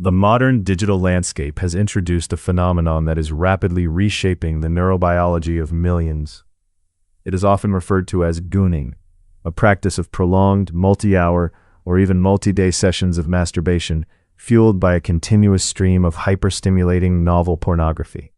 The modern digital landscape has introduced a phenomenon that is rapidly reshaping the neurobiology of millions. It is often referred to as gooning, a practice of prolonged, multi-hour, or even multi-day sessions of masturbation fueled by a continuous stream of hyperstimulating novel pornography.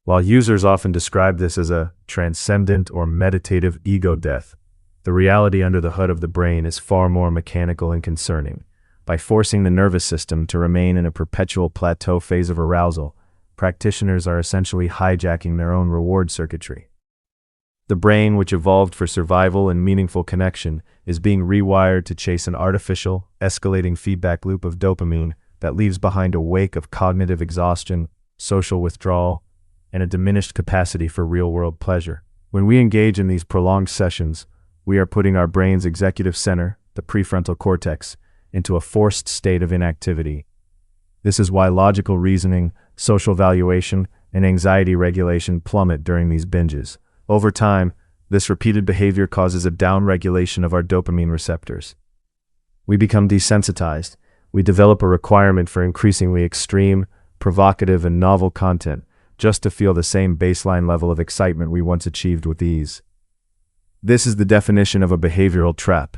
While users often describe this as a transcendent or meditative ego death, the reality under the hood of the brain is far more mechanical and concerning. By forcing the nervous system to remain in a perpetual plateau phase of arousal, practitioners are essentially hijacking their own reward circuitry. The brain, which evolved for survival and meaningful connection, is being rewired to chase an artificial, escalating feedback loop of dopamine that leaves behind a wake of cognitive exhaustion, social withdrawal, and a diminished capacity for real-world pleasure. When we engage in these prolonged sessions, we are putting our brain's executive center, the prefrontal cortex, into a forced state of inactivity. This is why logical reasoning, social valuation, and anxiety regulation plummet during these binges. Over time, this repeated behavior causes a downregulation of our dopamine receptors. We become desensitized. We develop a requirement for increasingly extreme, provocative, and novel content, just to feel the same baseline level of excitement we once achieved with ease. This is the definition of a behavioral trap.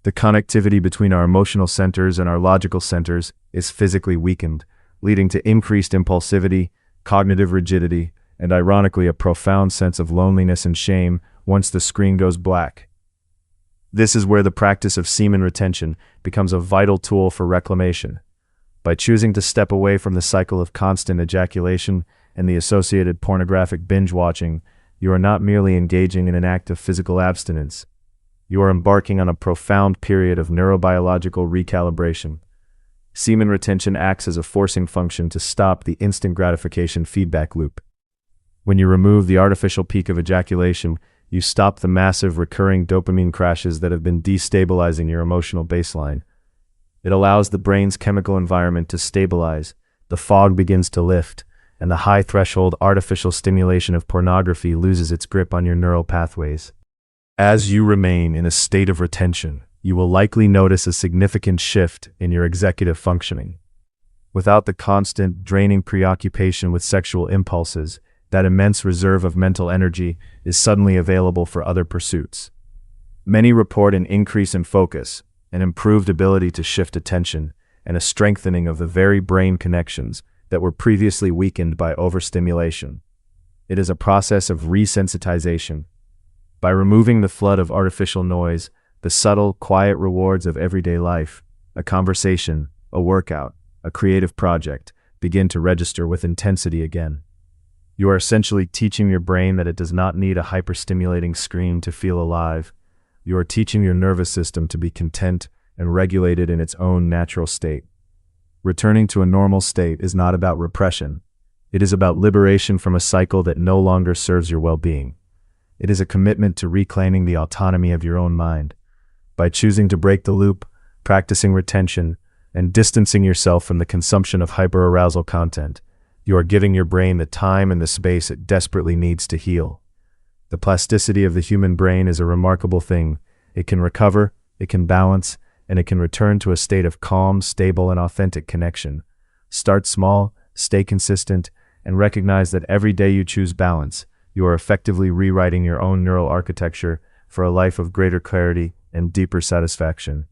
The connectivity between our emotional centers and our logical centers is physically weakened, leading to increased impulsivity, cognitive rigidity, and ironically a profound sense of loneliness and shame once the screen goes black. This is where the practice of semen retention becomes a vital tool for reclamation. By choosing to step away from the cycle of constant ejaculation and the associated pornographic binge-watching, you are not merely engaging in an act of physical abstinence. You are embarking on a profound period of neurobiological recalibration. Semen retention acts as a forcing function to stop the instant gratification feedback loop. When you remove the artificial peak of ejaculation, you stop the massive recurring dopamine crashes that have been destabilizing your emotional baseline. It allows the brain's chemical environment to stabilize, the fog begins to lift, and the high-threshold artificial stimulation of pornography loses its grip on your neural pathways. As you remain in a state of retention, you will likely notice a significant shift in your executive functioning. Without the constant, draining preoccupation with sexual impulses, that immense reserve of mental energy is suddenly available for other pursuits. Many report an increase in focus, an improved ability to shift attention, and a strengthening of the very brain connections that were previously weakened by overstimulation. It is a process of resensitization. By removing the flood of artificial noise, the subtle, quiet rewards of everyday life, a conversation, a workout, a creative project, begin to register with intensity again. You are essentially teaching your brain that it does not need a hyperstimulating screen to feel alive. You are teaching your nervous system to be content and regulated in its own natural state. Returning to a normal state is not about repression. It is about liberation from a cycle that no longer serves your well-being. It is a commitment to reclaiming the autonomy of your own mind. By choosing to break the loop, practicing retention, and distancing yourself from the consumption of hyperarousal content, you are giving your brain the time and the space it desperately needs to heal. The plasticity of the human brain is a remarkable thing. It can recover, it can balance, and it can return to a state of calm, stable, and authentic connection. Start small, stay consistent, and recognize that every day you choose balance, you are effectively rewriting your own neural architecture for a life of greater clarity and deeper satisfaction.